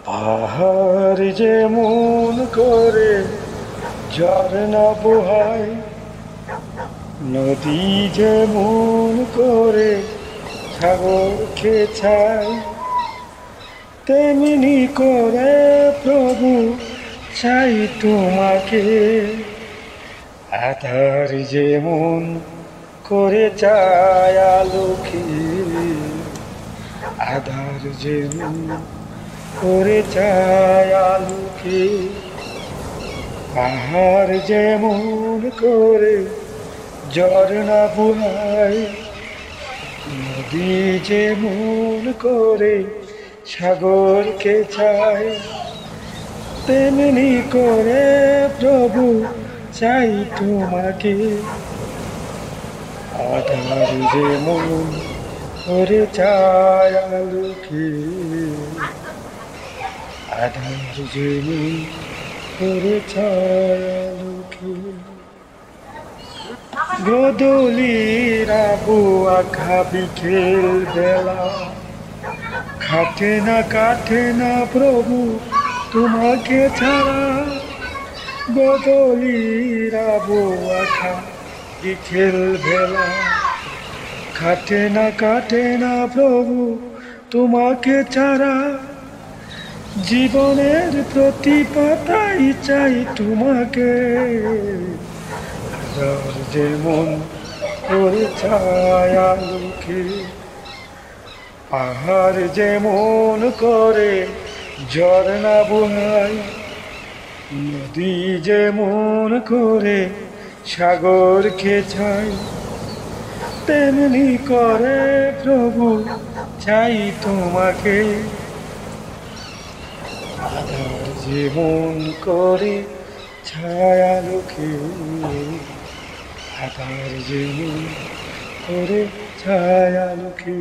পাহাড় যেমন করে ঝরনা বহায়, নদী যেমন করে সাগরকে চায়, তেমনি করে প্রভু চাই তোমাকে। আধার যেমন করে চায় আলোকে, আধার যেমন করে চায় আলোকে, পাহাড় যেমন করে ঝরনা বহায়, নদী যেমন করে সাগরকে চায়, তেমনি করে প্রভু চাই তোমাকে। আধার যেমন করে চায় আলোকে, আধার যেমন করে চায় আলোকে। গোধূলির আবহাওয়া বিকেল বেলা, কাটে না প্রভু তোমাকে ছাড়া। গোধূলির আবহাওয়া বিকেল বেলা, কাটে না প্রভু তোমাকে ছাড়া। জীবনের প্রতি পাতাই চাই তোমাকে। আধার যেমন করে চায় আলোকে, পাহাড় যেমন করে ঝরনা বহায়, নদী যেমন করে সাগরকে চায়, তেমনি করে প্রভু চাই তোমাকে। আধার যেমন করে ছায় আলোকে, আধার যেমন করে ছায় আলোকে।